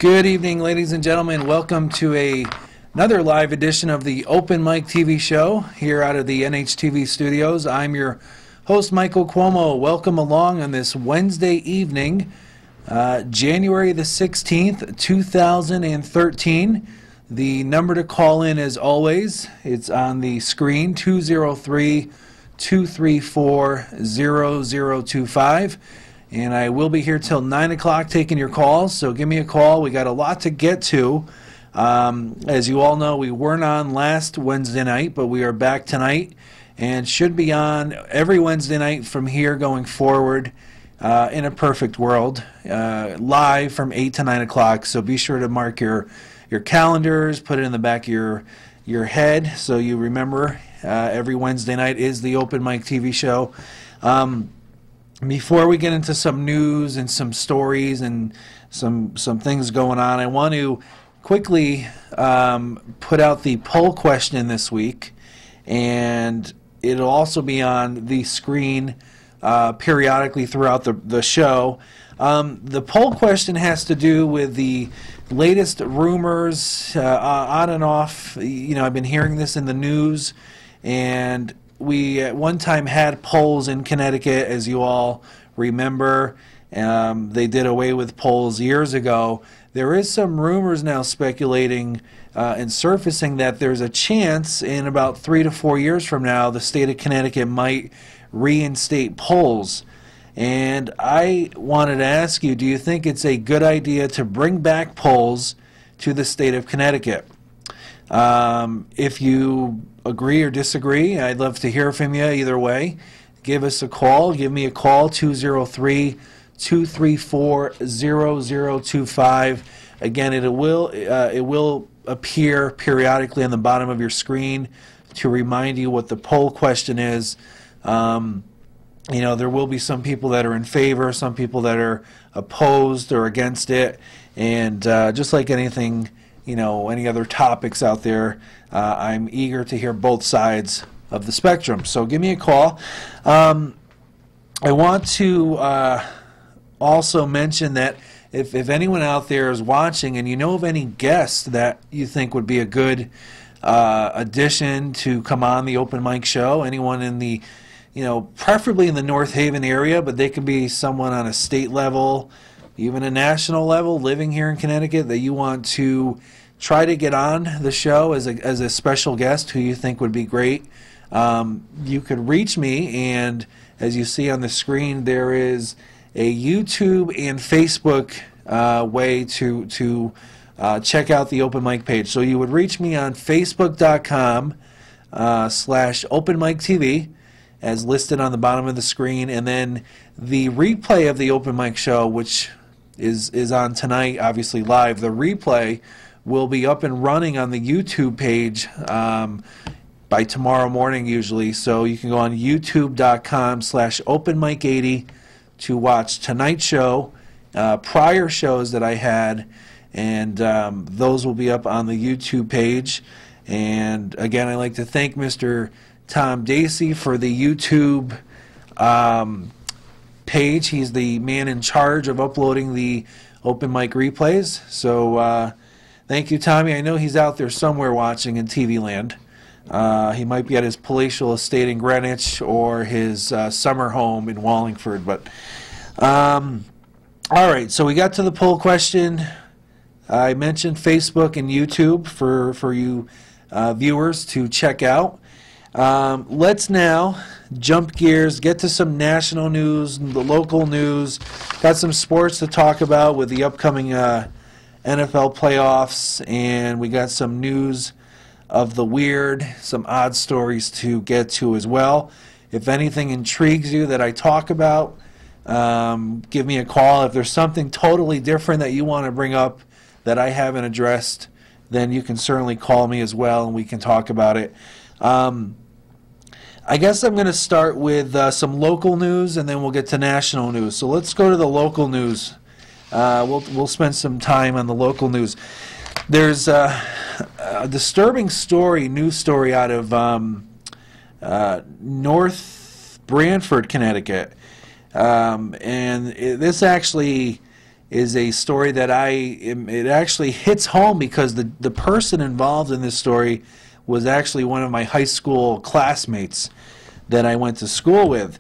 Good evening, ladies and gentlemen. Welcome to another live edition of the Open Mic TV show here out of the NHTV studios. I'm your host, Michael CUOMO. Welcome along on this Wednesday evening, January the 16th, 2013. The number to call in, as always, it's on the screen, 203-234-0025. And I will be here till 9 o'clock taking your calls, so give me a call. We got a lot to get to. As you all know, we weren't on last Wednesday night, but we are back tonight and should be on every Wednesday night from here going forward in a perfect world, live from 8 to 9 o'clock. So be sure to mark your calendars, put it in the back of your head so you remember every Wednesday night is the Open Mic TV show. Before we get into some news and some stories and some things going on, I want to quickly put out the poll question this week, and it'll also be on the screen periodically throughout the show. The poll question has to do with the latest rumors on and off. You know, I've been hearing this in the news, and we at one time had polls in Connecticut, as you all remember. They did away with polls years ago. There is some rumors now speculating and surfacing that there's a chance in about 3 to 4 years from now the state of Connecticut might reinstate polls. And I wanted to ask you, do you think it's a good idea to bring back polls to the state of Connecticut? If you agree or disagree, I'd love to hear from you either way. Give us a call. Give me a call, 203-234-0025. Again, it will appear periodically on the bottom of your screen to remind you what the poll question is. You know, there will be some people that are in favor, some people that are opposed or against it, and just like anything, you know, any other topics out there, I'm eager to hear both sides of the spectrum. So give me a call. I want to also mention that if anyone out there is watching and you know of any guests that you think would be a good addition to come on the Open Mic show, anyone in the, you know, preferably in the North Haven area, but they could be someone on a state level, even a national level, living here in Connecticut, that you want to try to get on the show as a special guest who you think would be great. You could reach me, and as you see on the screen, there is a YouTube and Facebook way to check out the Open Mic page. So you would reach me on facebook.com/OpenMicTV, as listed on the bottom of the screen, and then the replay of the Open Mic show, which is on tonight, obviously live. The replay will be up and running on the YouTube page by tomorrow morning usually. So you can go on youtube.com/OpenMic80 to watch tonight's show, prior shows that I had, and those will be up on the YouTube page. And again, I'd like to thank Mr. Tom Dacey for the YouTube page. He's the man in charge of uploading the Open Mic replays. So thank you, Tommy. I know he's out there somewhere watching in TV land. He might be at his palatial estate in Greenwich or his summer home in Wallingford. But all right, so we got to the poll question. I mentioned Facebook and YouTube for you viewers to check out. Let's now jump gears, get to some national news, the local news. Got some sports to talk about with the upcoming NFL playoffs, and we got some news of the weird, some odd stories to get to as well. If anything intrigues you that I talk about, give me a call. If there's something totally different that you want to bring up that I haven't addressed, then you can certainly call me as well and we can talk about it. I guess I'm going to start with some local news, and then we'll get to national news. So let's go to the local news. We'll spend some time on the local news. There's a disturbing news story out of North Branford, Connecticut, and this actually is a story that it actually hits home because the person involved in this story was actually one of my high school classmates that I went to school with.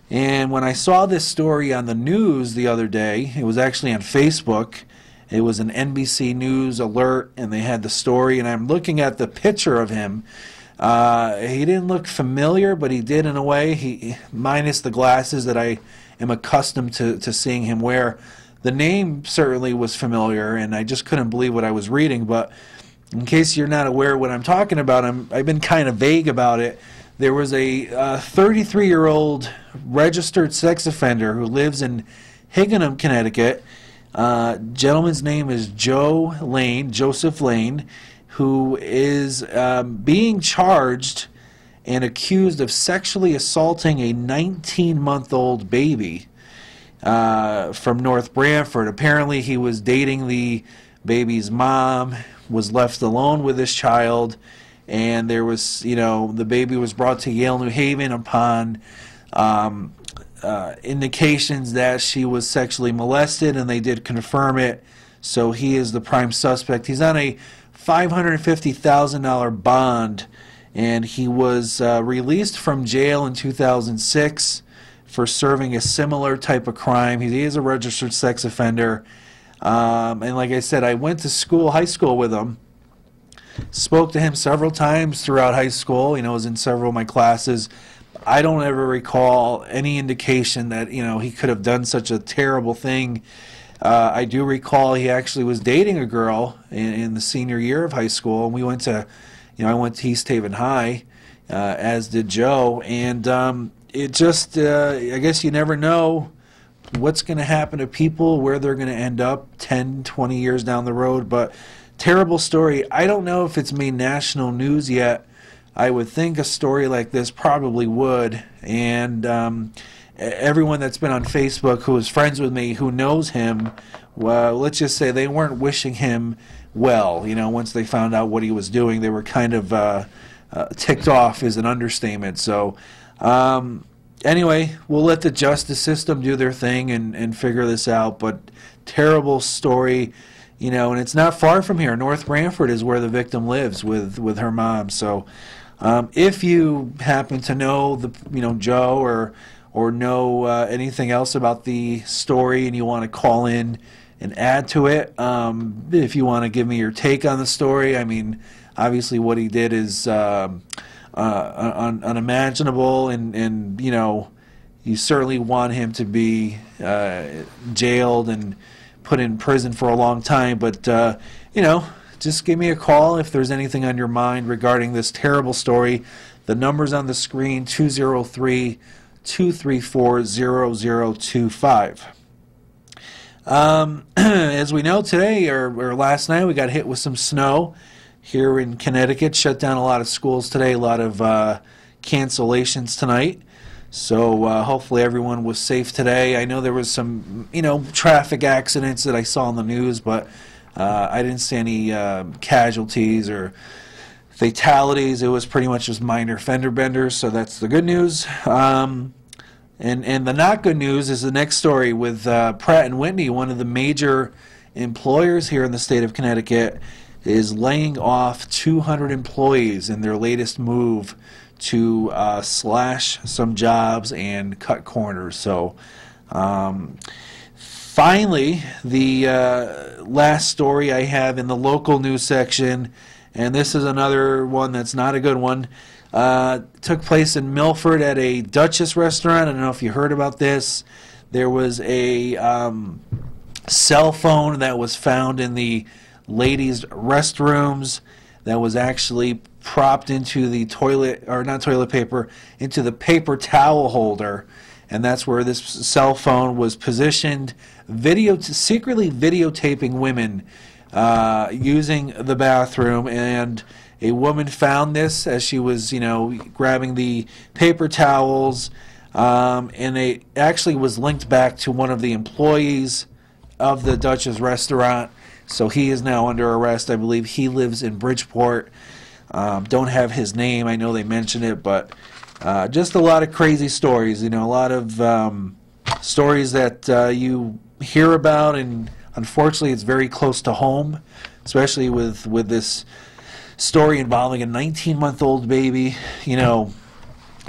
And when I saw this story on the news the other day, it was actually on Facebook. It was an NBC News alert, and they had the story, and I'm looking at the picture of him. He didn't look familiar, but he did in a way, minus the glasses that I am accustomed to seeing him wear. The name certainly was familiar, and I just couldn't believe what I was reading. But in case you're not aware of what I'm talking about, I've been kind of vague about it. There was a 33-year-old registered sex offender who lives in Higganum, Connecticut. Gentleman's name is Joseph Lane, who is being charged and accused of sexually assaulting a 19-month-old baby from North Branford. Apparently, he was dating the baby's mom, was left alone with this child, and there was, the baby was brought to Yale, New Haven upon indications that she was sexually molested, and they did confirm it. So he is the prime suspect. He's on a $550,000 bond, and he was released from jail in 2006 for serving a similar type of crime. He is a registered sex offender. And like I said, I went to high school with him. Spoke to him several times throughout high school. Was in several of my classes. I don't ever recall any indication that he could have done such a terrible thing. I do recall he actually was dating a girl in the senior year of high school, and we went to, I went to East Haven High, as did Joe, and it just, I guess you never know what's going to happen to people, where they're going to end up 10, 20 years down the road. But terrible story. I don't know if it's made national news yet. I would think a story like this probably would. And everyone that's been on Facebook who is friends with me, who knows him, well, let's just say they weren't wishing him well. Once they found out what he was doing, they were kind of ticked off is an understatement. So anyway, we'll let the justice system do their thing and figure this out. But terrible story. And it's not far from here. North Branford is where the victim lives with her mom. So if you happen to know Joe or know anything else about the story and you want to call in and add to it, if you want to give me your take on the story, I mean, obviously what he did is unimaginable, and you certainly want him to be jailed and put in prison for a long time. But just give me a call if there's anything on your mind regarding this terrible story. The number's on the screen, 203-234-0025. As we know, today or last night, we got hit with some snow here in Connecticut. Shut down a lot of schools today, a lot of cancellations tonight. So hopefully everyone was safe today. I know there was some, traffic accidents that I saw on the news, but I didn't see any casualties or fatalities. It was pretty much just minor fender benders, so that's the good news. And the not good news is the next story with Pratt & Whitney, one of the major employers here in the state of Connecticut, is laying off 200 employees in their latest move to slash some jobs and cut corners. So finally, the last story I have in the local news section, and this is another one that's not a good one, took place in Milford at a Duchess restaurant. I don't know if you heard about this. There was a cell phone that was found in the ladies' restrooms that was actually propped into the toilet, or not toilet paper, into the paper towel holder, and that's where this cell phone was positioned, secretly videotaping women using the bathroom. And a woman found this as she was, grabbing the paper towels, and it actually was linked back to one of the employees of the Duchess restaurant. So he is now under arrest. I believe he lives in Bridgeport. Don't have his name. I know they mentioned it, but just a lot of crazy stories. A lot of stories that you hear about and Unfortunately, it's very close to home, especially with this story involving a 19-month-old baby. You know,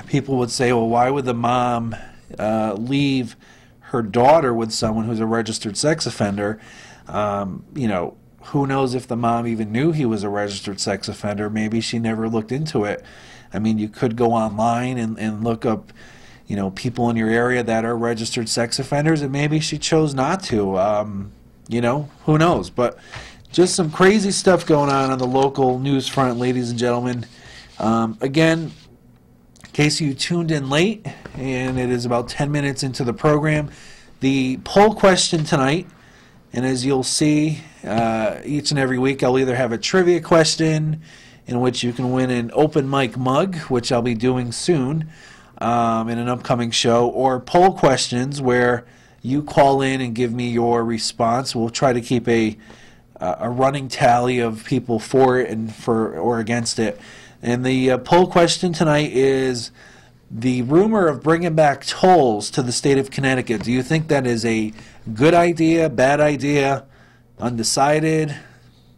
people would say, well, why would the mom leave her daughter with someone who's a registered sex offender? You know, who knows if the mom even knew he was a registered sex offender? Maybe she never looked into it. I mean, you could go online and look up, you know, people in your area that are registered sex offenders, and maybe she chose not to. You know, who knows? But just some crazy stuff going on the local news front, ladies and gentlemen. Again, in case you tuned in late, and it is about 10 minutes into the program, the poll question tonight, and as you'll see each and every week, I'll either have a trivia question in which you can win an open mic mug, which I'll be doing soon in an upcoming show, or poll questions where you call in and give me your response. We'll try to keep a running tally of people for it and for or against it. And the poll question tonight is the rumor of bringing back tolls to the state of Connecticut. Do you think that is a good idea, bad idea, undecided,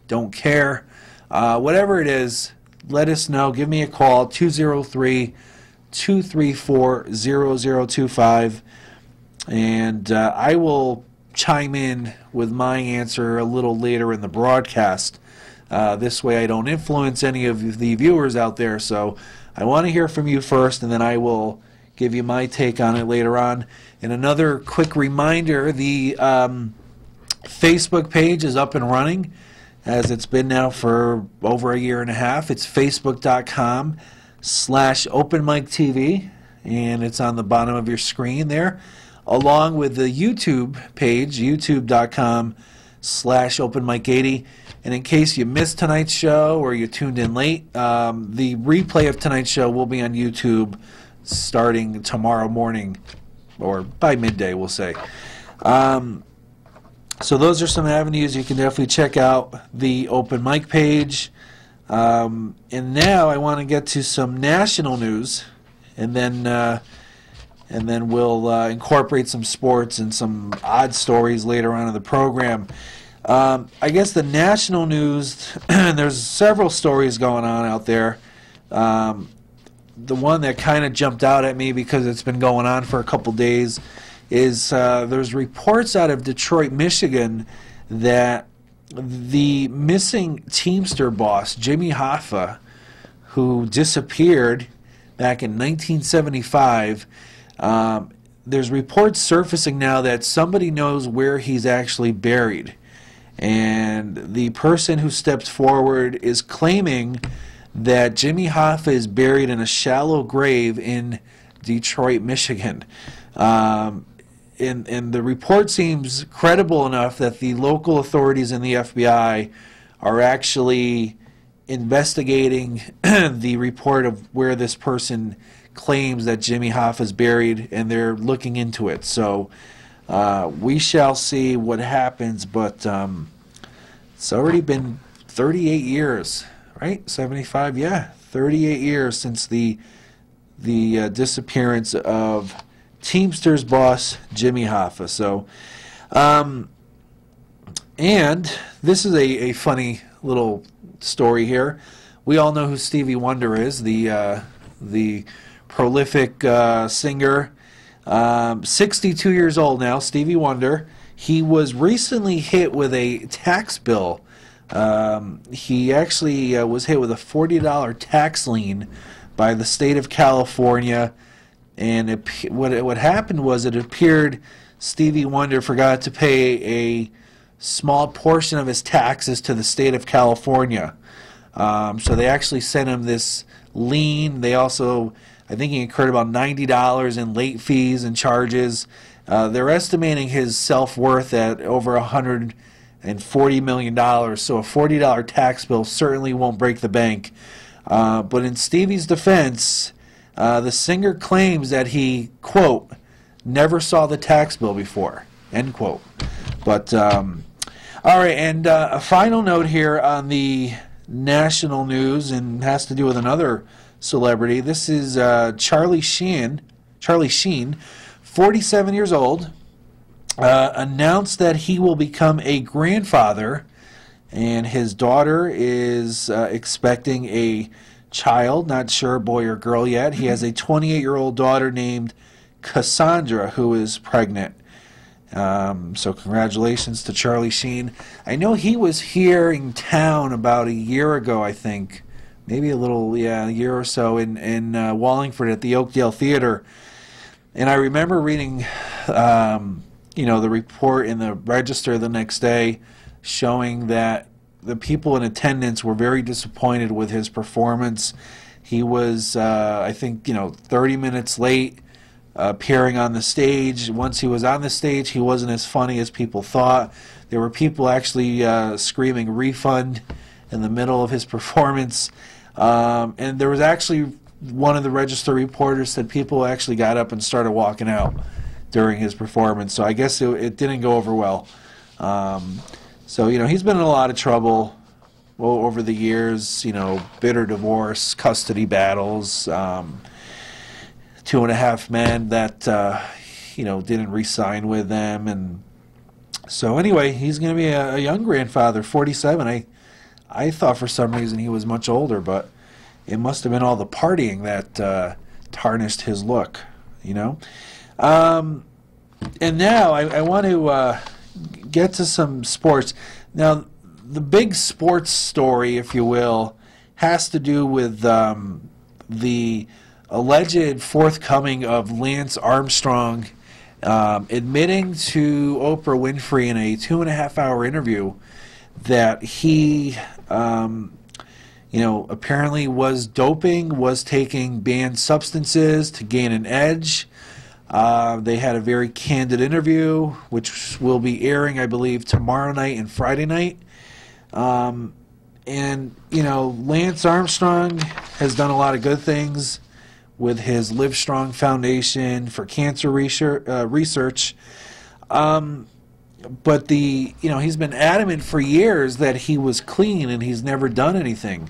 don't care? Whatever it is, let us know. Give me a call, 203-234-0025. And I will chime in with my answer a little later in the broadcast. This way I don't influence any of the viewers out there. So I want to hear from you first, and then I will give you my take on it later on. And another quick reminder, the Facebook page is up and running, as it's been now for over a year and a half. It's facebook.com/openmictv, and it's on the bottom of your screen there, along with the YouTube page, youtube.com/openmic80. And in case you missed tonight's show or you tuned in late, the replay of tonight's show will be on YouTube starting tomorrow morning, or by midday, we'll say. So those are some avenues you can definitely check out the open mic page. And now I want to get to some national news, and then we'll incorporate some sports and some odd stories later on in the program. I guess the national news, there's several stories going on out there. The one that kind of jumped out at me because it's been going on for a couple days is there's reports out of Detroit, Michigan, that the missing Teamster boss, Jimmy Hoffa, who disappeared back in 1975, there's reports surfacing now that somebody knows where he's actually buried. And the person who stepped forward is claiming that Jimmy Hoffa is buried in a shallow grave in Detroit, Michigan. And the report seems credible enough that the local authorities and the FBI are actually investigating the report of where this person claims that Jimmy Hoffa is buried, and they're looking into it. So we shall see what happens, but it's already been 38 years, right? 75, yeah, 38 years since the disappearance of Teamsters boss Jimmy Hoffa. So, and this is a funny little story here. We all know who Stevie Wonder is, the prolific singer. 62 years old now, Stevie Wonder. He was recently hit with a tax bill. He actually was hit with a $40 tax lien by the state of California. And what happened was it appeared Stevie Wonder forgot to pay a small portion of his taxes to the state of California. So they actually sent him this lien. They also, I think he incurred about $90 in late fees and charges. They're estimating his self-worth at over $140 million. So a $40 tax bill certainly won't break the bank. But in Stevie's defense, the singer claims that he, quote, never saw the tax bill before, end quote. But, all right, and a final note here on the national news, and has to do with another celebrity. This is Charlie Sheen, 47 years old. announced that he will become a grandfather, and his daughter is expecting a child, not sure boy or girl yet. He has a 28-year-old daughter named Cassandra who is pregnant. So congratulations to Charlie Sheen. I know he was here in town about a year ago, I think. Maybe a year or so in Wallingford at the Oakdale Theater. And I remember reading, the report in the Register the next day showing that the people in attendance were very disappointed with his performance. He was, I think, 30 minutes late appearing on the stage. Once he was on the stage, he wasn't as funny as people thought. There were people actually screaming refund in the middle of his performance. And there was actually one of the Register reporters said people actually got up and started walking out during his performance. So I guess it didn't go over well. So, he's been in a lot of trouble over the years, bitter divorce, custody battles, 2.5 Men that, didn't re-sign with them. And so anyway, he's going to be a young grandfather, 47. I thought for some reason he was much older, but it must have been all the partying that tarnished his look, And now I want to get to some sports. Now, the big sports story, if you will, has to do with the alleged forthcoming of Lance Armstrong admitting to Oprah Winfrey in a 2.5-hour interview that he, apparently was doping, was taking banned substances to gain an edge. They had a very candid interview, which will be airing, I believe, tomorrow night and Friday night. Lance Armstrong has done a lot of good things with his Livestrong Foundation for cancer research. But he's been adamant for years that he was clean and he's never done anything.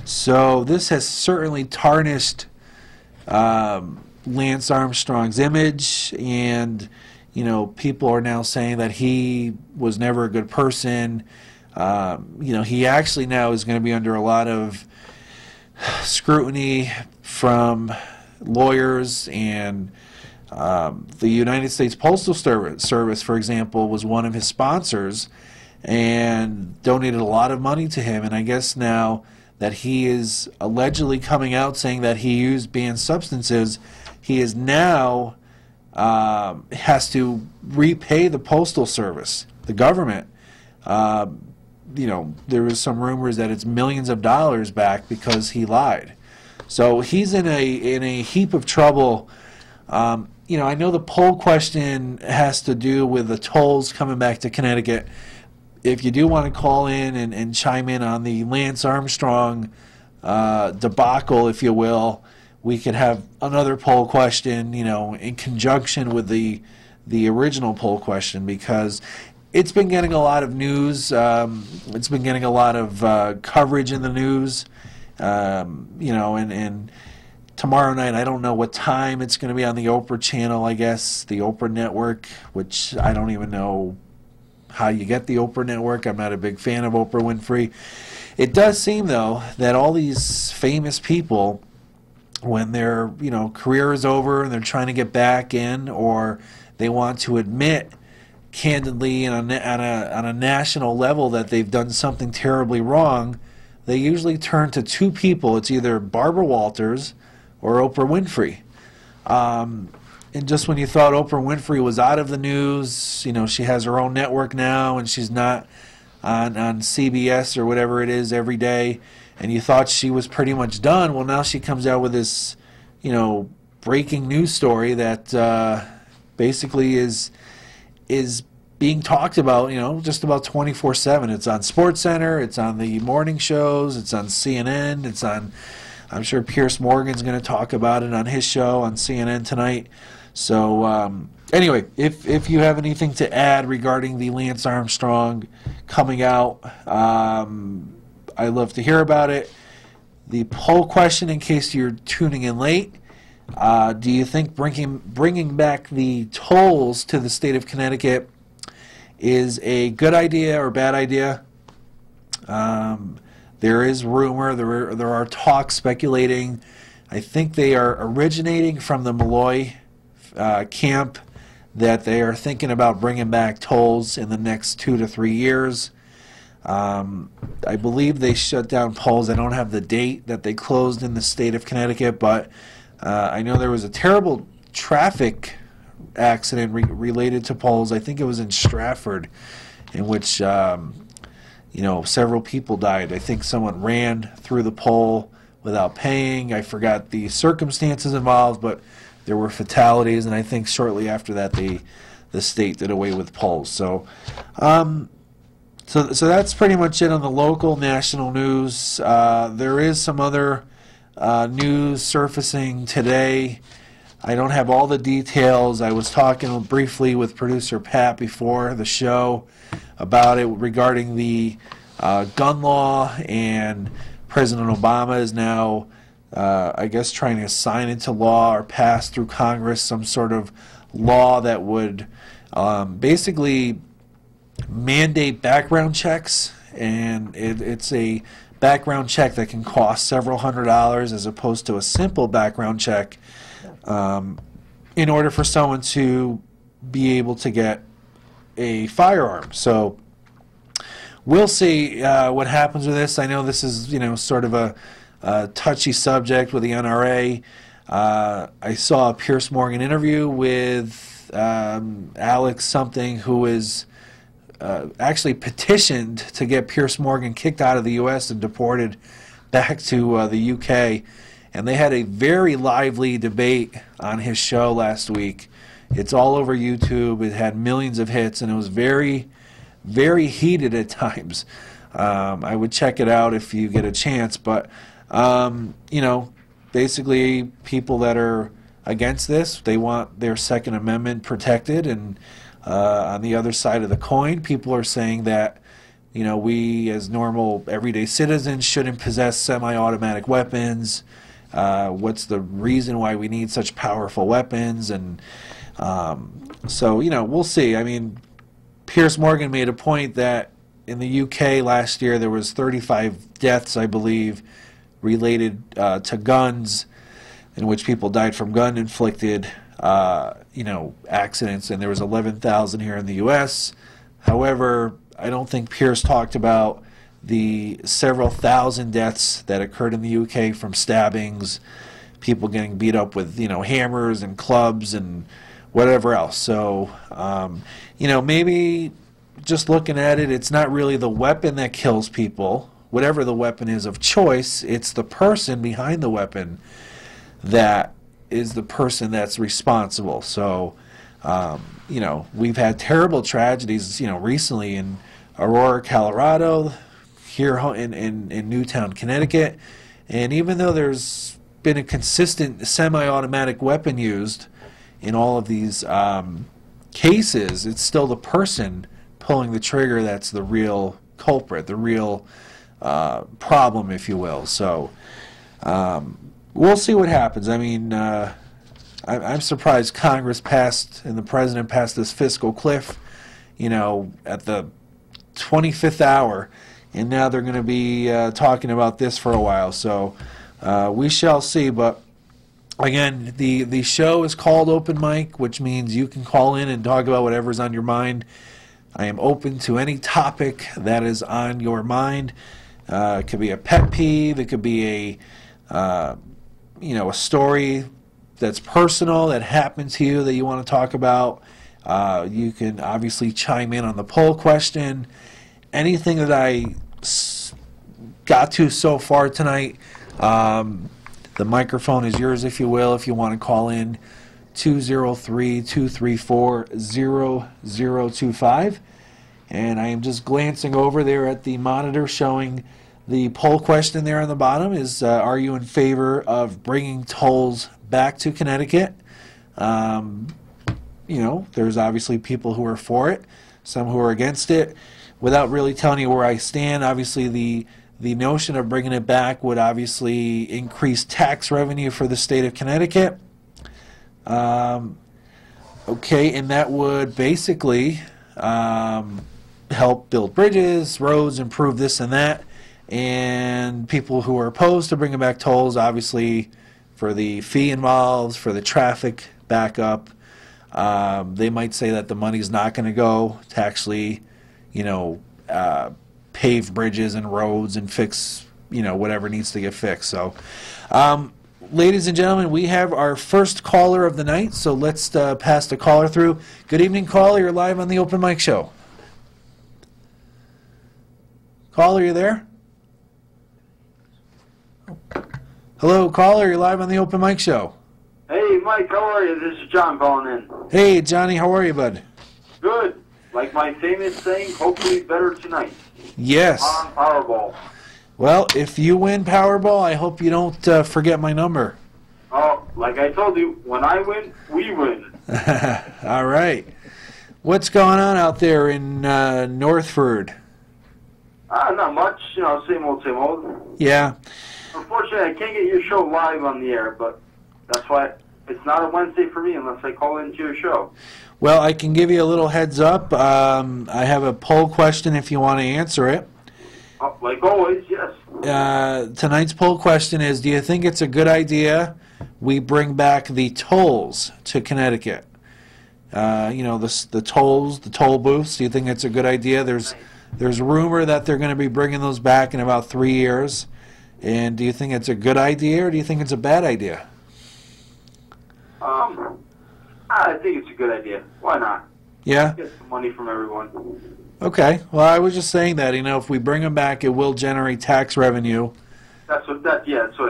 So this has certainly tarnished Lance Armstrong's image, and people are now saying that he was never a good person. He actually now is going to be under a lot of scrutiny from lawyers, and the United States Postal Service, for example, was one of his sponsors and donated a lot of money to him. And I guess now that he is allegedly coming out saying that he used banned substances, he is now has to repay the Postal Service, the government. There was some rumors that it's millions of dollars back because he lied. So he's in a heap of trouble. I know the poll question has to do with the tolls coming back to Connecticut. If you do want to call in and chime in on the Lance Armstrong debacle, if you will, we could have another poll question, in conjunction with the original poll question, because it's been getting a lot of news. It's been getting a lot of coverage in the news. And tomorrow night, I don't know what time it's going to be on the Oprah channel, I guess, the Oprah network, which I don't even know how you get the Oprah network. I'm not a big fan of Oprah Winfrey. It does seem, though, that all these famous people, when their career is over and they're trying to get back in, or they want to admit candidly on a national level that they've done something terribly wrong, they usually turn to two people. It's either Barbara Walters or Oprah Winfrey. And just when you thought Oprah Winfrey was out of the news, she has her own network now and she's not on CBS or whatever it is every day, and you thought she was pretty much done, well, now she comes out with this, breaking news story that basically is being talked about, just about 24/7. It's on SportsCenter, it's on the morning shows, it's on CNN, it's on, I'm sure Pierce Morgan's going to talk about it on his show on CNN tonight. So anyway, if you have anything to add regarding the Lance Armstrong coming out, I'd love to hear about it. The poll question, in case you're tuning in late, do you think bringing back the tolls to the state of Connecticut is a good idea or bad idea. There is rumor, there are talks speculating. I think they are originating from the Malloy camp, that they are thinking about bringing back tolls in the next 2 to 3 years. I believe they shut down polls. I don't have the date that they closed in the state of Connecticut, but I know there was a terrible traffic accident related to polls. I think it was in Stratford, in which several people died. I think someone ran through the poll without paying. I forgot the circumstances involved, but there were fatalities, and I think shortly after that the state did away with polls. So so that's pretty much it on the local national news. There is some other news surfacing today. I don't have all the details. I was talking briefly with producer Pat before the show about it regarding the gun law, and President Obama is now, I guess, trying to sign into law or pass through Congress some sort of law that would basically mandate background checks, and it's a background check that can cost several $100s as opposed to a simple background check, in order for someone to be able to get a firearm. So we'll see what happens with this. I know this is sort of a touchy subject with the NRA. I saw a Pierce Morgan interview with Alex something, who is actually petitioned to get Pierce Morgan kicked out of the U.S. and deported back to the U.K. And they had a very lively debate on his show last week. It's all over YouTube. It had millions of hits, and it was very, very heated at times. I would check it out if you get a chance. But, basically people that are against this, they want their Second Amendment protected. And on the other side of the coin, people are saying that, we as normal everyday citizens shouldn't possess semi-automatic weapons. What's the reason why we need such powerful weapons? And so, we'll see. I mean, Pierce Morgan made a point that in the UK last year there was 35 deaths, I believe, related to guns, in which people died from gun-inflicted, accidents, and there was 11,000 here in the U.S. However, I don't think Pierce talked about the several thousand deaths that occurred in the UK from stabbings, people getting beat up with hammers and clubs and whatever else. So maybe just looking at it, it's not really the weapon that kills people, whatever the weapon is of choice. It's the person behind the weapon that is the person that's responsible. So we've had terrible tragedies recently in Aurora, Colorado, here in Newtown, Connecticut, and even though there's been a consistent semi-automatic weapon used in all of these cases, it's still the person pulling the trigger that's the real culprit, the real problem, if you will. So we'll see what happens. I mean, I'm surprised Congress passed and the president passed this fiscal cliff, at the 25th hour. And now they're going to be talking about this for a while. So we shall see. But again, the show is called Open Mic, which means you can call in and talk about whatever's on your mind. I am open to any topic that is on your mind. It could be a pet peeve. It could be a story that's personal that happened to you that you want to talk about. You can obviously chime in on the poll question. Anything that I got to so far tonight, the microphone is yours, if you will, if you want to call in 203-234-0025. And I am just glancing over there at the monitor showing the poll question there on the bottom is, are you in favor of bringing tolls back to Connecticut? There's obviously people who are for it, some who are against it. Without really telling you where I stand, obviously the notion of bringing it back would obviously increase tax revenue for the state of Connecticut. Okay, and that would basically help build bridges, roads, improve this and that. And people who are opposed to bringing back tolls, obviously, for the fee involved, for the traffic backup, they might say that the money's not going to go to actually, pave bridges and roads and fix, whatever needs to get fixed. So, ladies and gentlemen, we have our first caller of the night, so let's pass the caller through. Good evening, caller. You're live on the Open Mic Show. Caller, you there? Hello, caller. You're live on the Open Mic Show. Hey, Mike. How are you? This is John calling in. Hey, Johnny. How are you, bud? Good. Like my famous saying, hopefully better tonight. Yes. On Powerball. Well, if you win Powerball, I hope you don't forget my number. Oh, like I told you, when I win, we win. All right. What's going on out there in Northford? Not much. Same old, same old. Yeah. Unfortunately, I can't get your show live on the air, but that's why it's not a Wednesday for me unless I call into your show. Well, I can give you a little heads up. I have a poll question if you want to answer it. Like always, yes. Tonight's poll question is, do you think it's a good idea we bring back the tolls to Connecticut? The tolls, the toll booths, do you think it's a good idea? There's rumor that they're going to be bringing those back in about 3 years. And do you think it's a good idea or do you think it's a bad idea? I think it's a good idea. Why not? Yeah? Get some money from everyone. Okay. Well, I was just saying that, if we bring them back, it will generate tax revenue. That's what I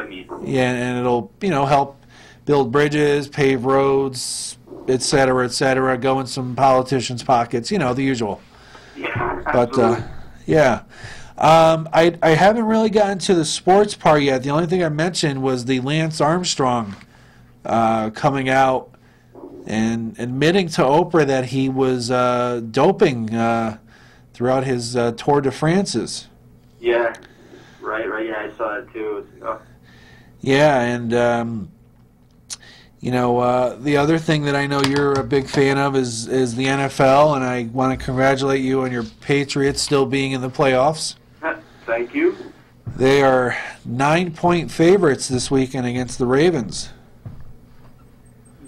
mean. Yeah, and it'll, help build bridges, pave roads, et cetera, go in some politicians' pockets, the usual. Yeah, absolutely. But, yeah. I haven't really gotten to the sports part yet. The only thing I mentioned was the Lance Armstrong coming out and admitting to Oprah that he was doping throughout his Tour de France's. Yeah, right. Yeah, I saw that too. Yeah, and the other thing that I know you're a big fan of is the NFL, and I want to congratulate you on your Patriots still being in the playoffs. Thank you. They are 9-point favorites this weekend against the Ravens.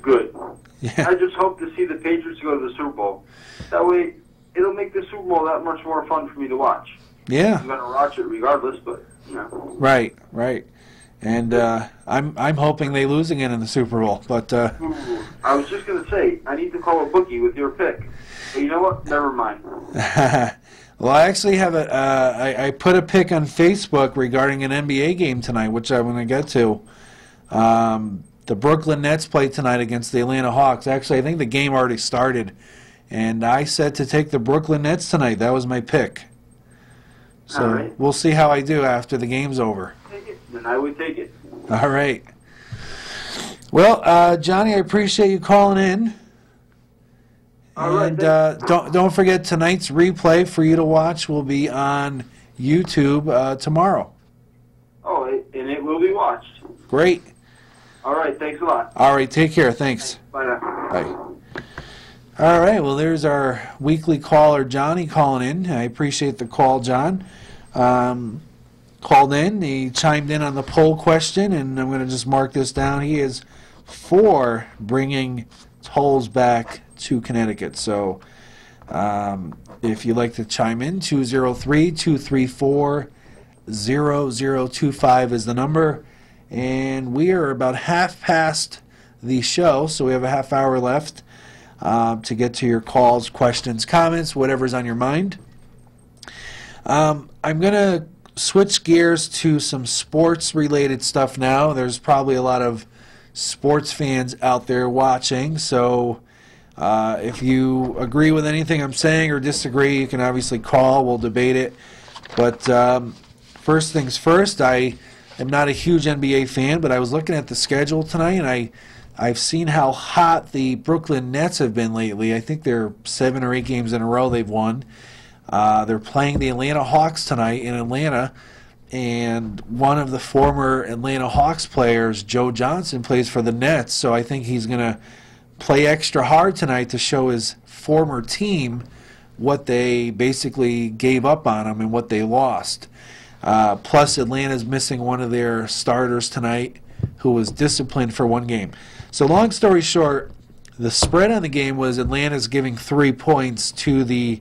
Good. Yeah. I just hope to see the Patriots go to the Super Bowl. That way, it'll make the Super Bowl that much more fun for me to watch. Yeah. I'm going to watch it regardless, but, Right. And I'm hoping they lose again in the Super Bowl. But I was just going to say, I need to call a bookie with your pick. But you know what? Never mind. Well, I actually have I put a pick on Facebook regarding an NBA game tonight, which I'm going to get to. The Brooklyn Nets play tonight against the Atlanta Hawks. Actually, I think the game already started. And I said to take the Brooklyn Nets tonight. That was my pick. So right. We'll see how I do after the game's over. Take it, then I would take it. All right. Well, Johnny, I appreciate you calling in. And don't forget, tonight's replay for you to watch will be on YouTube tomorrow. Oh, and it will be watched. Great. All right, thanks a lot. All right, take care. Thanks. Bye now. Bye. All right, well, there's our weekly caller, Johnny, calling in. I appreciate the call, John. Called in. He chimed in on the poll question, and I'm going to just mark this down. He is for bringing tolls back to Connecticut. So if you'd like to chime in, 203-234-0025 is the number. And we are about half past the show, so we have a half hour left to get to your calls, questions, comments, whatever's on your mind. I'm going to switch gears to some sports-related stuff now. There's probably a lot of sports fans out there watching, so if you agree with anything I'm saying or disagree, you can obviously call. We'll debate it. But first things first, I am not a huge NBA fan, but I was looking at the schedule tonight, and I've seen how hot the Brooklyn Nets have been lately. I think they're 7 or 8 games in a row they've won. They're playing the Atlanta Hawks tonight in Atlanta, and one of the former Atlanta Hawks players, Joe Johnson, plays for the Nets, so I think he's going to play extra hard tonight to show his former team what they basically gave up on them and what they lost. Plus, Atlanta's missing one of their starters tonight, who was disciplined for one game. So long story short, the spread on the game was Atlanta's giving 3 points to the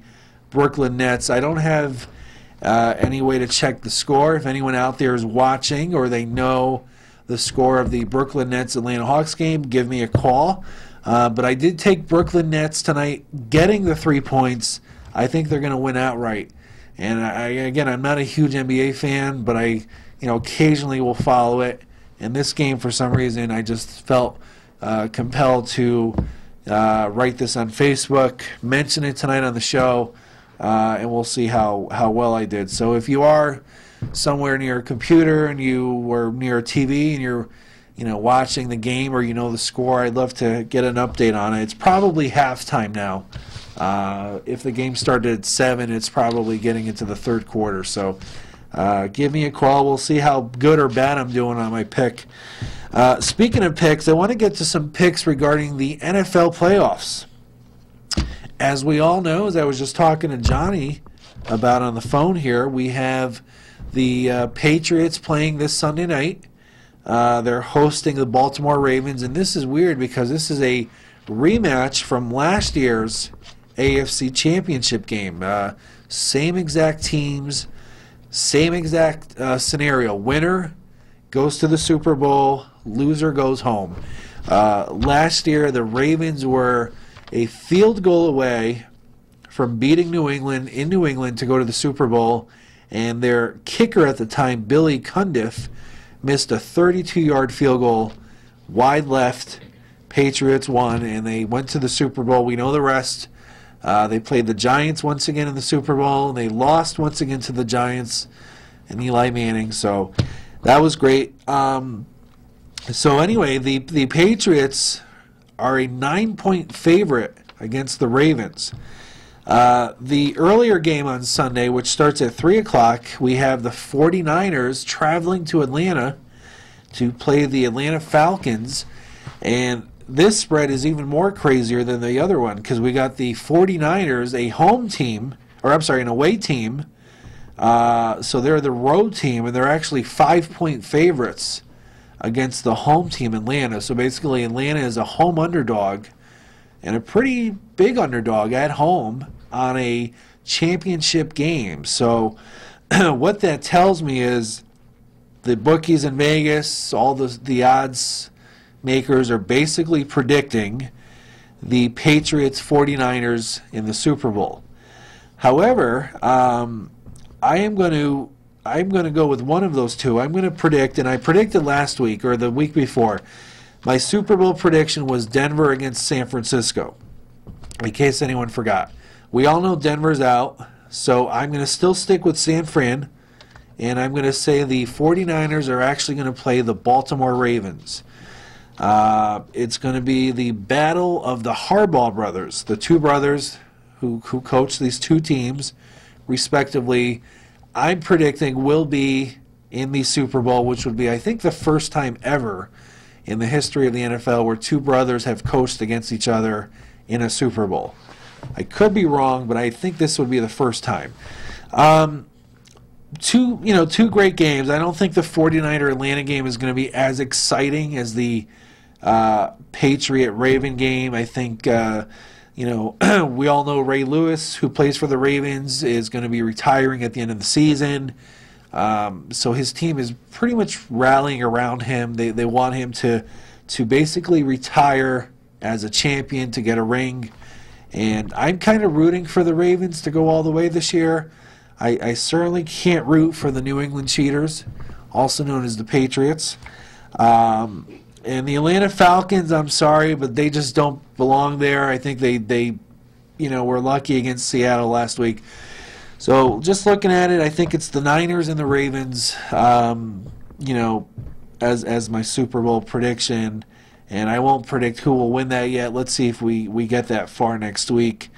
Brooklyn Nets. I don't have any way to check the score. If anyone out there is watching or they know the score of the Brooklyn Nets-Atlanta Hawks game, give me a call. But I did take Brooklyn Nets tonight, getting the 3 points. I think they're going to win outright. And again, I'm not a huge NBA fan, but I occasionally will follow it. In this game, for some reason, I just felt compelled to write this on Facebook, mention it tonight on the show, and we'll see how well I did. So if you are somewhere near a computer and you were near a TV and you're watching the game or you know the score, I'd love to get an update on it. It's probably halftime now. If the game started at 7, it's probably getting into the third quarter. So give me a call. We'll see how good or bad I'm doing on my pick. Speaking of picks, I want to get to some picks regarding the NFL playoffs. As we all know, as I was just talking to Johnny about on the phone here, we have the Patriots playing this Sunday night. They're hosting the Baltimore Ravens, and this is weird because this is a rematch from last year's AFC Championship game. Same exact teams, same exact scenario. Winner goes to the Super Bowl, loser goes home. Last year, the Ravens were a field goal away from beating New England in New England to go to the Super Bowl, and their kicker at the time, Billy Cundiff, missed a 32-yard field goal, wide left. Patriots won, and they went to the Super Bowl. We know the rest. They played the Giants once again in the Super Bowl, and they lost once again to the Giants and Eli Manning. So that was great. So anyway, the Patriots are a 9-point favorite against the Ravens. The earlier game on Sunday, which starts at 3 o'clock, we have the 49ers traveling to Atlanta to play the Atlanta Falcons. And this spread is even more crazier than the other one because we got the 49ers, a home team, an away team. So they're the road team, and they're actually 5-point favorites against the home team, Atlanta. So basically, Atlanta is a home underdog and a pretty big underdog at home on a championship game. So what that tells me is the bookies in Vegas, all the odds makers are basically predicting the Patriots 49ers in the Super Bowl. However, I'm going to go with one of those two. I'm going to predict, and I predicted last week or the week before, my Super Bowl prediction was Denver against San Francisco, in case anyone forgot. We all know Denver's out, so I'm going to still stick with San Fran, and I'm going to say the 49ers are actually going to play the Baltimore Ravens. It's going to be the battle of the Harbaugh brothers, the two brothers who coach these two teams, respectively. I'm predicting will be in the Super Bowl, which would be, I think, the first time ever in the history of the NFL where two brothers have coached against each other in a Super Bowl. I could be wrong, but I think this would be the first time. Two great games. I don't think the 49er Atlanta game is going to be as exciting as the Patriot-Raven game. I think, we all know Ray Lewis, who plays for the Ravens, is going to be retiring at the end of the season. So his team is pretty much rallying around him. They want him to basically retire as a champion, to get a ring. And I'm kind of rooting for the Ravens to go all the way this year. I certainly can't root for the New England Cheaters, also known as the Patriots. And the Atlanta Falcons, I'm sorry, but they just don't belong there. I think they were lucky against Seattle last week. So just looking at it, I think it's the Niners and the Ravens, as my Super Bowl prediction. And I won't predict who will win that yet. Let's see if we get that far next week.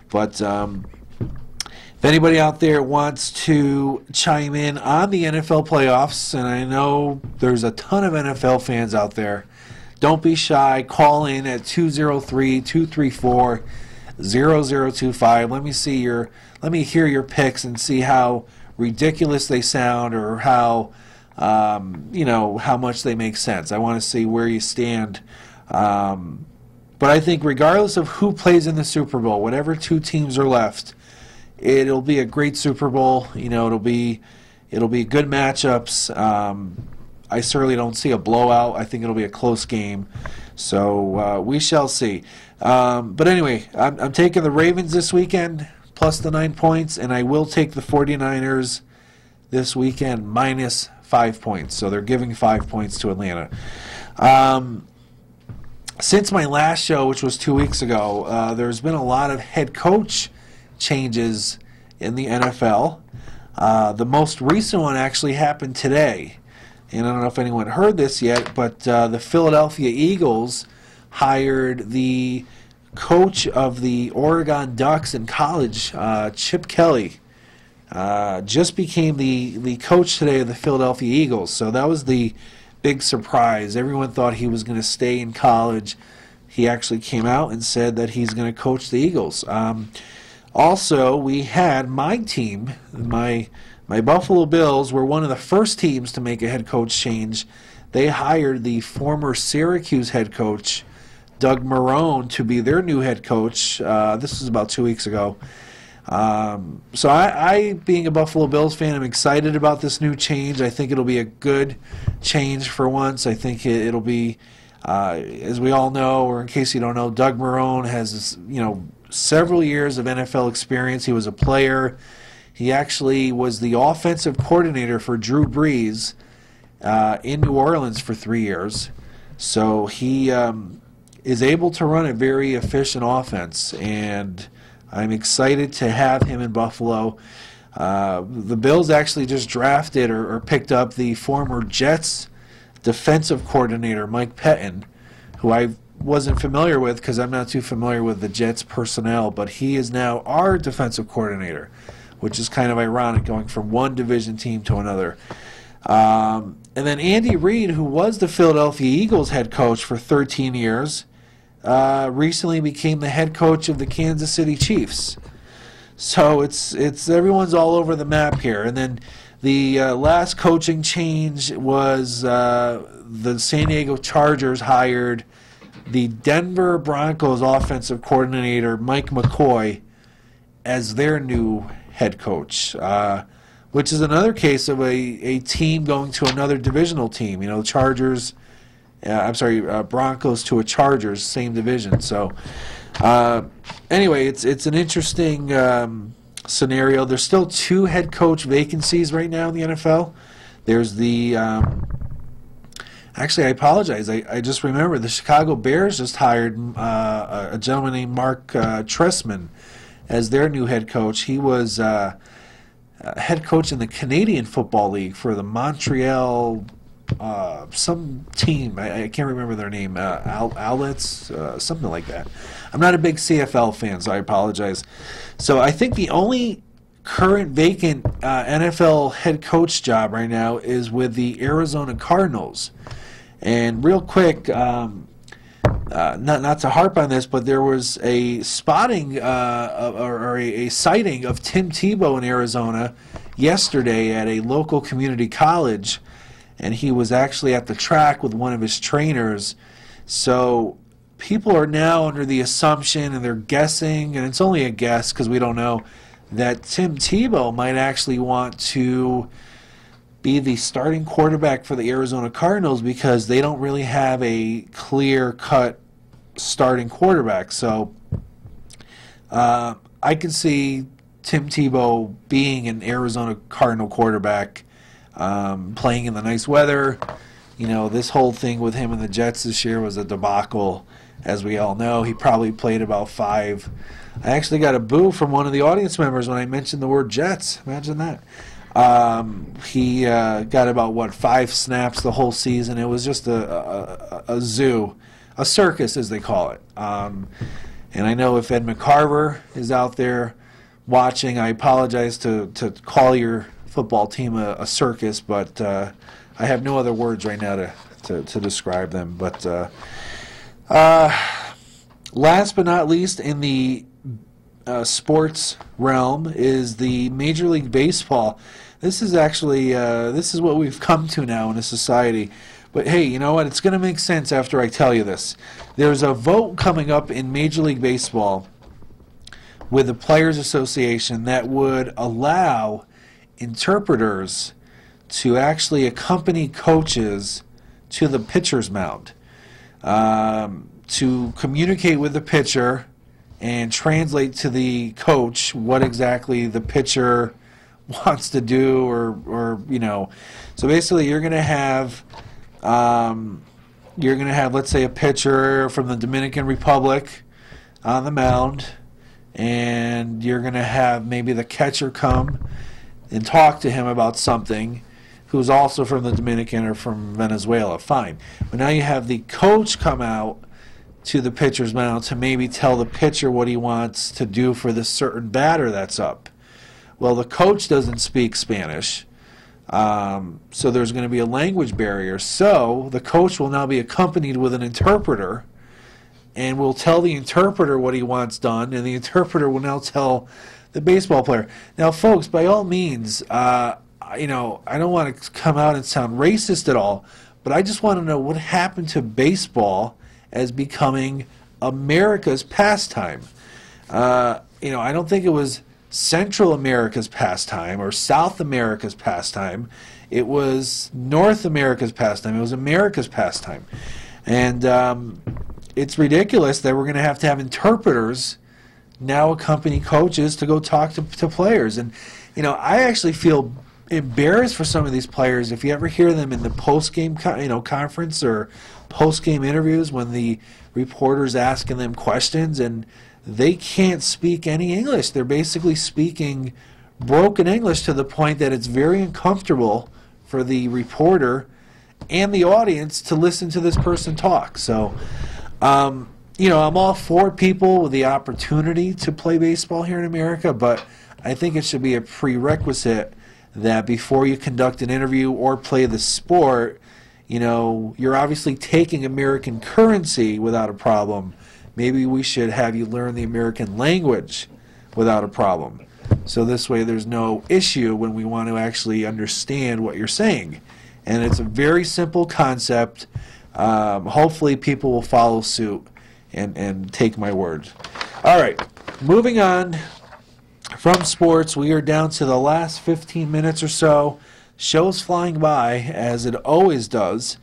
But if anybody out there wants to chime in on the NFL playoffs, and I know there's a ton of NFL fans out there, don't be shy. Call in at 203-234 0025. Let me hear your picks and see how ridiculous they sound, or how how much they make sense. I want to see where you stand. But I think regardless of who plays in the Super Bowl, whatever two teams are left, it'll be a great Super Bowl. It'll be good matchups. I certainly don't see a blowout. I think it'll be a close game. So we shall see. But anyway, I'm taking the Ravens this weekend plus the 9 points, and I will take the 49ers this weekend minus 5 points. So they're giving 5 points to Atlanta. Since my last show, which was 2 weeks ago, there's been a lot of head coach changes in the NFL. The most recent one actually happened today. And I don't know if anyone heard this yet, but the Philadelphia Eagles hired the coach of the Oregon Ducks in college, Chip Kelly. Just became the coach today of the Philadelphia Eagles. So that was the big surprise. Everyone thought he was going to stay in college. He actually came out and said that he's going to coach the Eagles. Also, we had my team, my Buffalo Bills were one of the first teams to make a head coach change. They hired the former Syracuse head coach, Doug Marrone, to be their new head coach. This was about 2 weeks ago. So I, being a Buffalo Bills fan, am excited about this new change. I think it'll be a good change for once. I think it'll be, as we all know, or in case you don't know, Doug Marrone has several years of NFL experience. He was a player. He actually was the offensive coordinator for Drew Brees in New Orleans for 3 years. So he is able to run a very efficient offense, and I'm excited to have him in Buffalo. The Bills actually just drafted or picked up the former Jets defensive coordinator, Mike Pettin, who I wasn't familiar with because I'm not too familiar with the Jets personnel, but he is now our defensive coordinator, which is kind of ironic, going from one division team to another. And then Andy Reid, who was the Philadelphia Eagles head coach for 13 years, recently became the head coach of the Kansas City Chiefs. So it's everyone's all over the map here. And then the last coaching change was the San Diego Chargers hired the Denver Broncos offensive coordinator, Mike McCoy, as their new head coach, which is another case of a team going to another divisional team. Chargers, Broncos to a Chargers, same division. So anyway, it's an interesting scenario. There's still 2 head coach vacancies right now in the NFL. There's the actually, I apologize. I just remembered the Chicago Bears just hired a gentleman named Mark Trestman as their new head coach. He was head coach in the Canadian Football League for the Montreal some team. I can't remember their name. Outlets, something like that. I'm not a big CFL fan, so I apologize. So I think the only current vacant NFL head coach job right now is with the Arizona Cardinals. And real quick, not to harp on this, but there was a spotting or a sighting of Tim Tebow in Arizona yesterday at a local community college, and he was actually at the track with one of his trainers. So people are now under the assumption, and they're guessing, and it's only a guess because we don't know, that Tim Tebow might actually want to be the starting quarterback for the Arizona Cardinals because they don't really have a clear-cut starting quarterback. So I can see Tim Tebow being an Arizona Cardinal quarterback, playing in the nice weather. This whole thing with him and the Jets this year was a debacle, as we all know. He probably played about 5. I actually got a boo from one of the audience members when I mentioned the word Jets. Imagine that. He got about 5 snaps the whole season. It was just a zoo, a circus as they call it. And I know if Ed McCarver is out there watching, I apologize to call your football team a circus, but I have no other words right now to describe them. But last but not least, in the sports realm is the Major League Baseball. This is actually this is what we've come to now in a society. But hey, you know what? It's going to make sense after I tell you this. There's a vote coming up in Major League Baseball with the Players Association that would allow interpreters to actually accompany coaches to the pitcher's mound to communicate with the pitcher and translate to the coach what exactly the pitcher wants to do, or you know. So basically, you're going to have let's say a pitcher from the Dominican Republic on the mound, and you're going to have maybe the catcher come and talk to him about something, who's also from the Dominican or from Venezuela. Fine. But now you have the coach come out to the pitcher's mound to maybe tell the pitcher what he wants to do for this certain batter that's up. Well, the coach doesn't speak Spanish, so there's going to be a language barrier. So the coach will now be accompanied with an interpreter and will tell the interpreter what he wants done, and the interpreter will now tell the baseball player. Now, folks, by all means, you know, I don't want to come out and sound racist at all, but I just want to know what happened to baseball as becoming America's pastime. You know, I don't think it was Central America's pastime or South America's pastime. It was North America's pastime. It was America's pastime. And it's ridiculous that we're going to have interpreters now accompany coaches to go talk to players. And, you know, I actually feel embarrassed for some of these players. If you ever hear them in the post-game conference or post-game interviews when the reporter's asking them questions and they can't speak any English. They're basically speaking broken English to the point that it's very uncomfortable for the reporter and the audience to listen to this person talk. So, you know, I'm all for people with the opportunity to play baseball here in America, but I think it should be a prerequisite that before you conduct an interview or play the sport, you know, you're obviously taking American currency without a problem. Maybe we should have you learn the American language without a problem. So this way there's no issue when we want to actually understand what you're saying. And it's a very simple concept. Hopefully people will follow suit and take my word. All right, moving on from sports, we are down to the last 15 minutes or so. Show's flying by, as it always does.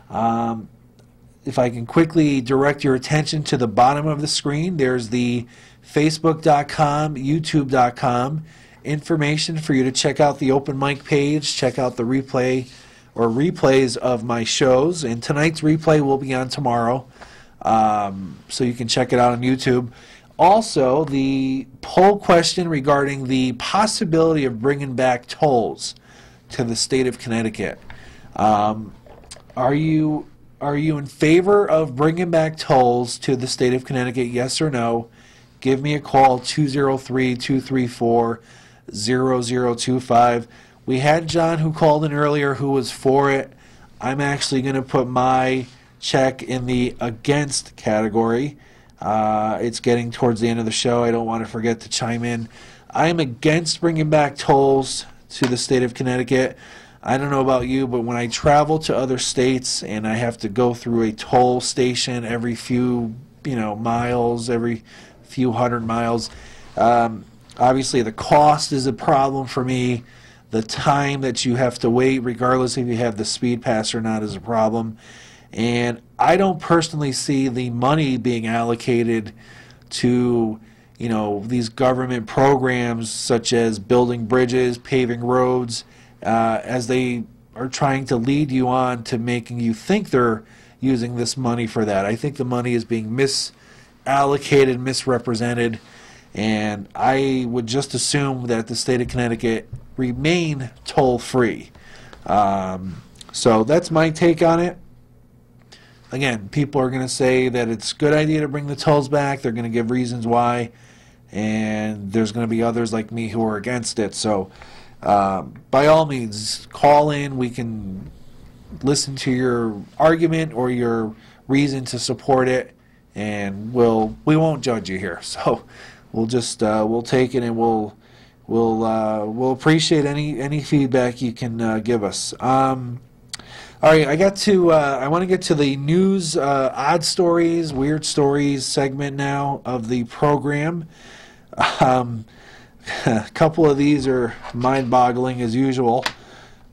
If I can quickly direct your attention to the bottom of the screen, there's the Facebook.com, YouTube.com information for you to check out the open mic page, check out the replay or replays of my shows. And tonight's replay will be on tomorrow, so you can check it out on YouTube. Also, the poll question regarding the possibility of bringing back tolls to the state of Connecticut. Are you in favor of bringing back tolls to the state of Connecticut, yes or no? Give me a call, 203-234-0025. We had John who called in earlier who was for it. I'm actually going to put my check in the against category. It's getting towards the end of the show. I don't want to forget to chime in. I am against bringing back tolls to the state of Connecticut. I don't know about you, but when I travel to other states and I have to go through a toll station every few, miles, every few hundred miles, obviously the cost is a problem for me. The time that you have to wait, regardless if you have the speed pass or not, is a problem. And I don't personally see the money being allocated to, these government programs such as building bridges, paving roads, as they are trying to lead you on to making you think they're using this money for that. I think the money is being misallocated, misrepresented, and I would just assume that the state of Connecticut remain toll-free. So that's my take on it. Again, people are going to say that it's a good idea to bring the tolls back. They're going to give reasons why, and there's going to be others like me who are against it. So by all means, call in. We can listen to your argument or your reason to support it, and we won't judge you here. So we'll just we'll take it, and we'll appreciate any feedback you can give us. All right, I want to get to the news, odd stories, weird stories segment now of the program. A couple of these are mind-boggling as usual.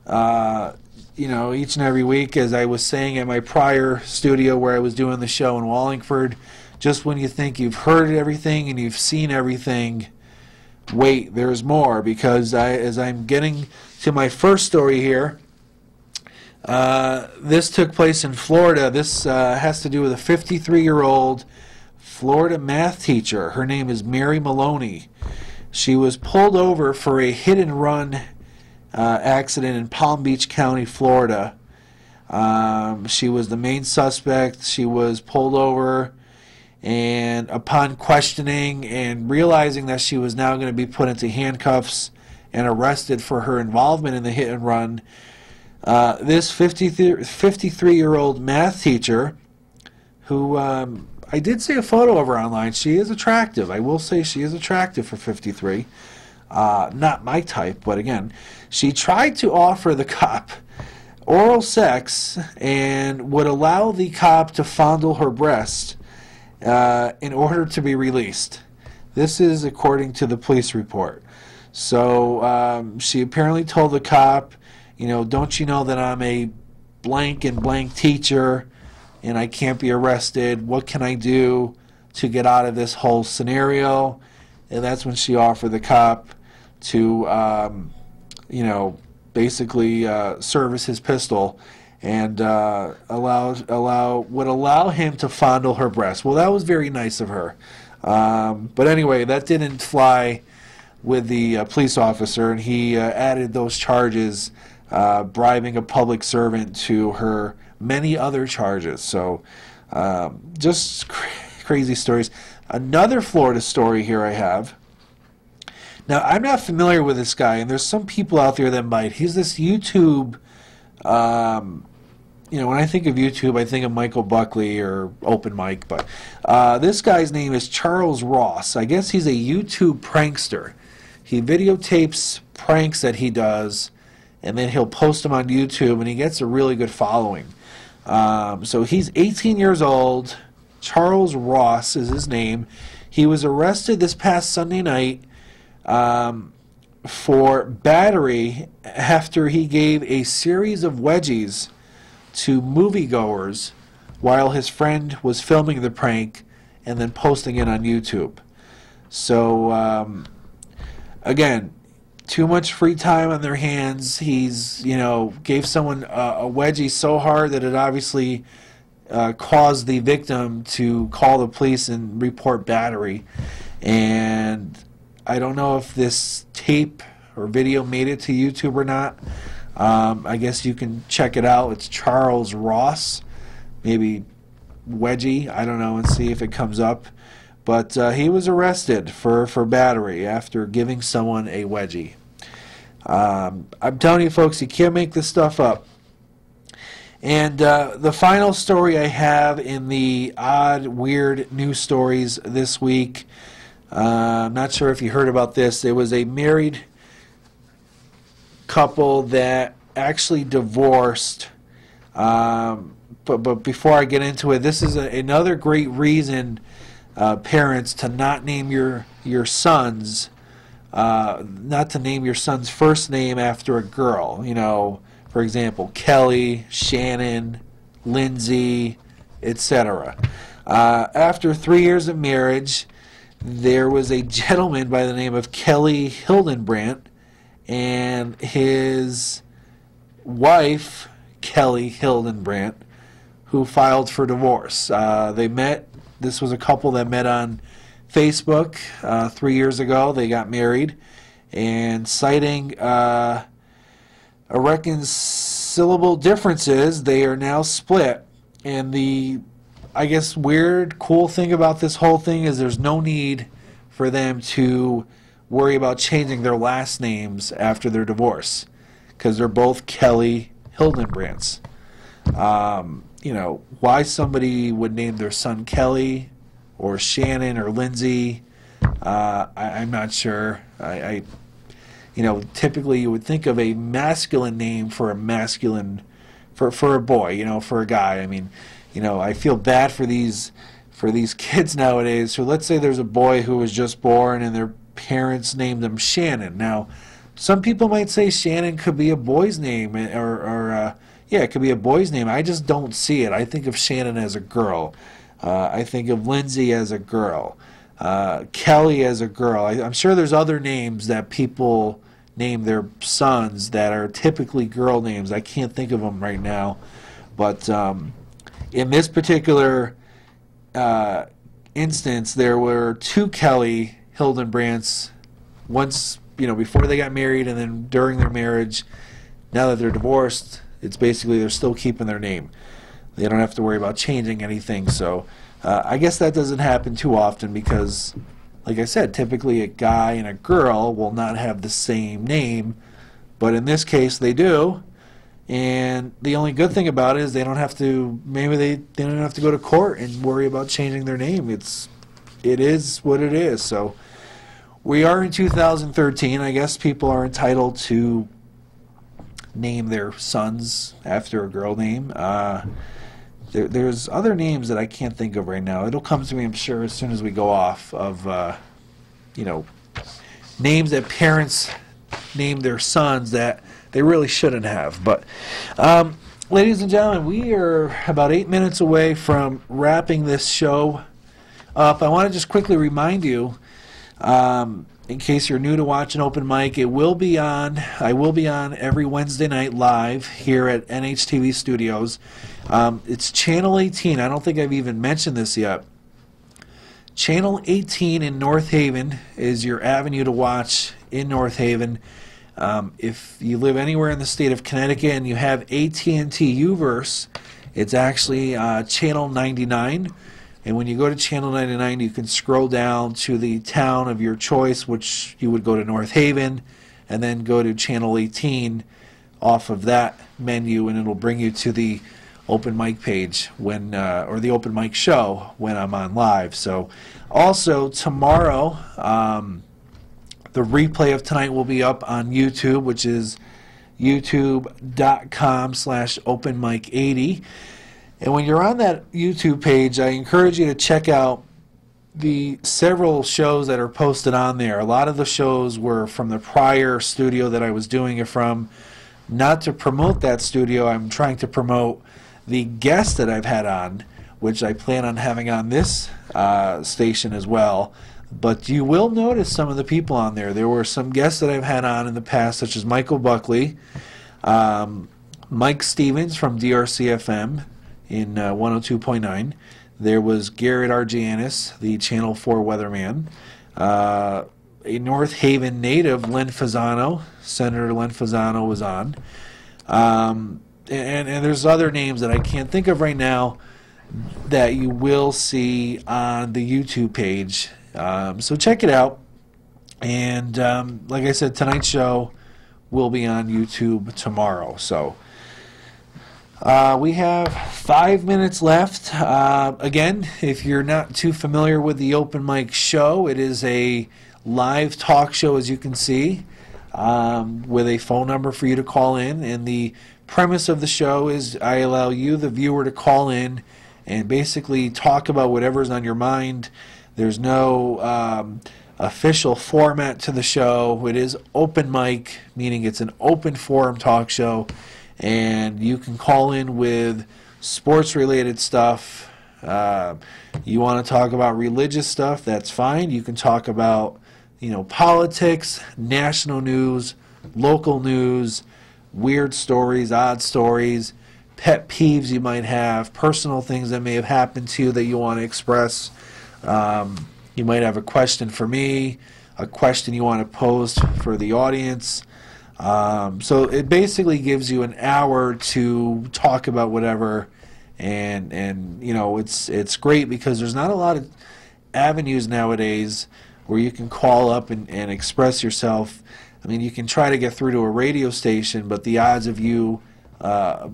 Each and every week, as I was saying at my prior studio where I was doing the show in Wallingford, just when you think you've heard everything and you've seen everything, wait, there's more, because as I'm getting to my first story here, this took place in Florida. This has to do with a 53-year-old Florida math teacher. Her name is Mary Maloney. She was pulled over for a hit-and-run accident in Palm Beach County, Florida. She was the main suspect. She was pulled over, and upon questioning and realizing that she was now going to be put into handcuffs and arrested for her involvement in the hit-and-run, this 53-year-old math teacher, who I did see a photo of her online. She is attractive. I will say she is attractive for 53. Not my type, but again, she tried to offer the cop oral sex and would allow the cop to fondle her breast in order to be released. This is according to the police report. So she apparently told the cop, don't you know that I'm a blank and blank teacher and I can't be arrested? What can I do to get out of this whole scenario? And that's when she offered the cop to, basically service his pistol and would allow him to fondle her breast. Well, that was very nice of her. But anyway, that didn't fly with the police officer, and he added those charges, bribing a public servant, to her many other charges. So just crazy stories. Another Florida story here I have. Now, I'm not familiar with this guy, and there's some people out there that might. He's this YouTube, when I think of YouTube, I think of Michael Buckley or Open Mic, but this guy's name is Charles Ross. I guess he's a YouTube prankster. He videotapes pranks that he does, and then he'll post them on YouTube, and he gets a really good following. So he's 18 years old. Charles Ross is his name. He was arrested this past Sunday night for battery after he gave a series of wedgies to moviegoers while his friend was filming the prank and then posting it on YouTube. So, again, too much free time on their hands. He's, gave someone a wedgie so hard that it obviously caused the victim to call the police and report battery. And I don't know if this tape or video made it to YouTube or not. I guess you can check it out. It's Charles Ross, maybe wedgie, I don't know, and see if it comes up. But he was arrested for battery after giving someone a wedgie. I'm telling you, folks, you can't make this stuff up. And the final story I have in the odd, weird news stories this week, I'm not sure if you heard about this. There was a married couple that actually divorced. But before I get into it, this is another great reason, parents, to not name your sons, not to name your son's first name after a girl. For example, Kelly, Shannon, Lindsay, etc. After 3 years of marriage, there was a gentleman by the name of Kelly Hildenbrandt and his wife, Kelly Hildenbrandt, who filed for divorce. They met. This was a couple that met on Facebook 3 years ago. They got married, and citing irreconcilable differences, they are now split. And the, I guess, weird, cool thing about this whole thing is there's no need for them to worry about changing their last names after their divorce, because they're both Kelly Hildenbrandts. Why somebody would name their son Kelly or Shannon or Lindsay, I'm not sure. Typically you would think of a masculine name for a masculine, for a boy, for a guy. I mean, I feel bad for these kids nowadays. So let's say there's a boy who was just born and their parents named him Shannon. Now, some people might say Shannon could be a boy's name, yeah, it could be a boy's name. I just don't see it. I think of Shannon as a girl. I think of Lindsay as a girl. Kelly as a girl. I'm sure there's other names that people name their sons that are typically girl names. I can't think of them right now. But in this particular instance, there were two Kelly Hildenbrandts, once, before they got married and then during their marriage. Now that they're divorced, it's basically they're still keeping their name. They don't have to worry about changing anything. So I guess that doesn't happen too often because, like I said, typically a guy and a girl will not have the same name, but in this case they do. And the only good thing about it is they don't have to, maybe they don't have to go to court and worry about changing their name. It is what it is. So we are in 2013. I guess people are entitled to name their sons after a girl name. There's other names that I can't think of right now. It'll come to me, I'm sure, as soon as we go off of, names that parents name their sons that they really shouldn't have. But, ladies and gentlemen, we are about 8 minutes away from wrapping this show up. I want to just quickly remind you, in case you're new to watching Open Mic, I will be on every Wednesday night live here at NHTV Studios. It's Channel 18. I don't think I've even mentioned this yet. Channel 18 in North Haven is your avenue to watch in North Haven. If you live anywhere in the state of Connecticut and you have AT&T Uverse, it's actually Channel 99. And when you go to Channel 99, you can scroll down to the town of your choice, which you would go to North Haven, and then go to Channel 18 off of that menu, and it'll bring you to the Open Mic page when, or the Open Mic show when I'm on live. So, also tomorrow, the replay of tonight will be up on YouTube, which is youtube.com/openmic80. And when you're on that YouTube page, I encourage you to check out the several shows that are posted on there. A lot of the shows were from the prior studio that I was doing it from. Not to promote that studio, I'm trying to promote the guests that I've had on, which I plan on having on this station as well. But you will notice some of the people on there. There were some guests that I've had on in the past, such as Michael Buckley, Mike Stevens from DRC-FM in 102.9. There was Garrett Argianis, the Channel 4 weatherman. A North Haven native, Len Fasano, Senator Len Fasano was on. And there's other names that I can't think of right now that you will see on the YouTube page. So check it out. And like I said, tonight's show will be on YouTube tomorrow. So we have 5 minutes left. Again, if you're not too familiar with the Open Mic show, it is a live talk show, as you can see, with a phone number for you to call in. And the premise of the show is I allow you, the viewer, to call in and basically talk about whatever's on your mind. There's no official format to the show. It is open mic, meaning it's an open forum talk show. And you can call in with sports-related stuff. You want to talk about religious stuff, that's fine. You can talk about, politics, national news, local news, weird stories, odd stories, pet peeves you might have, personal things that may have happened to you that you want to express. You might have a question for me, a question you want to pose for the audience. So it basically gives you an hour to talk about whatever, and it's great because there's not a lot of avenues nowadays where you can call up and express yourself. I mean, you can try to get through to a radio station, but the odds of you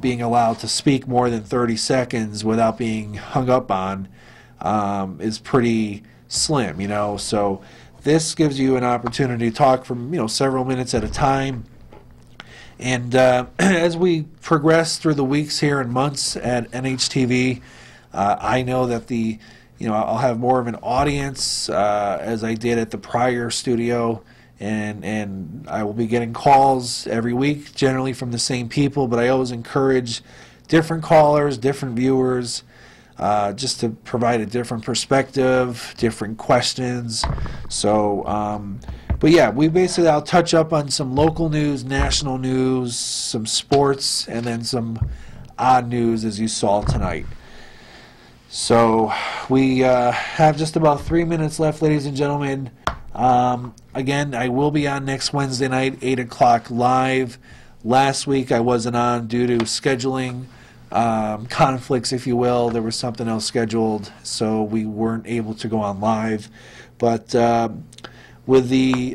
being allowed to speak more than 30 seconds without being hung up on is pretty slim, So This gives you an opportunity to talk from several minutes at a time. And as we progress through the weeks here and months at NHTV, I know that I'll have more of an audience as I did at the prior studio, and I will be getting calls every week, generally from the same people. But I always encourage different callers, different viewers, just to provide a different perspective, different questions. So. But yeah, I'll touch up on some local news, national news, some sports, and then some odd news as you saw tonight. So we have just about 3 minutes left, ladies and gentlemen. Again, I will be on next Wednesday night, 8 o'clock live. Last week I wasn't on due to scheduling conflicts, if you will. There was something else scheduled, so we weren't able to go on live. But with the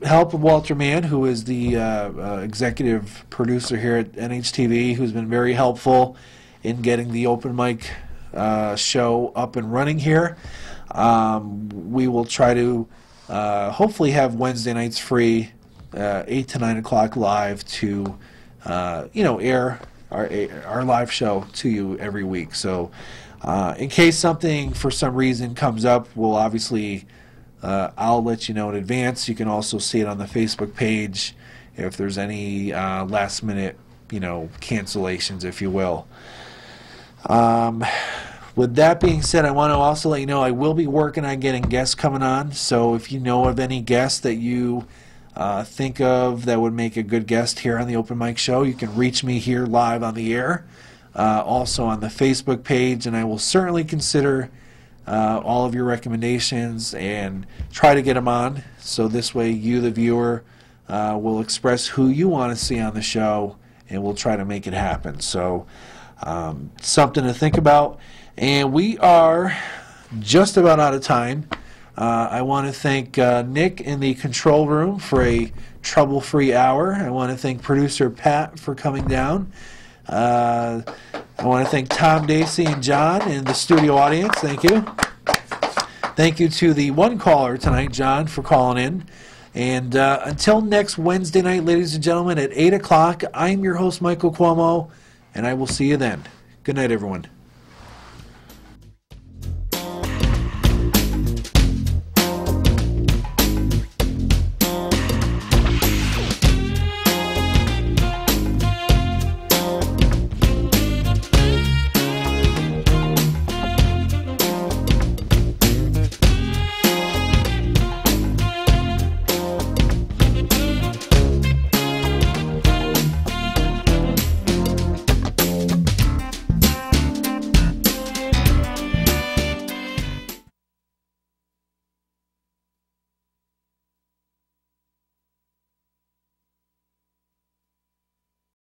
help of Walter Mann, who is the executive producer here at NHTV, who's been very helpful in getting the open mic show up and running here. We will try to hopefully have Wednesday nights free, 8 to 9 o'clock live to air our live show to you every week. So in case something for some reason comes up, we'll obviously I'll let you know in advance. You can also see it on the Facebook page if there's any last minute cancellations, if you will. With that being said, I want to also let you know I will be working on getting guests coming on. So if you know of any guests that you think of that would make a good guest here on the Open Mic Show, you can reach me here live on the air, also on the Facebook page, and I will certainly consider all of your recommendations and try to get them on. So this way you, the viewer, will express who you want to see on the show, and we'll try to make it happen. So something to think about. And we are just about out of time. I want to thank Nick in the control room for a trouble-free hour. I want to thank producer Pat for coming down. I want to thank Tom Dacey and John in the studio audience. Thank you. Thank you to the one caller tonight, John, for calling in. And until next Wednesday night, ladies and gentlemen, at 8 o'clock, I'm your host, Michael CUOMO, and I will see you then. Good night, everyone.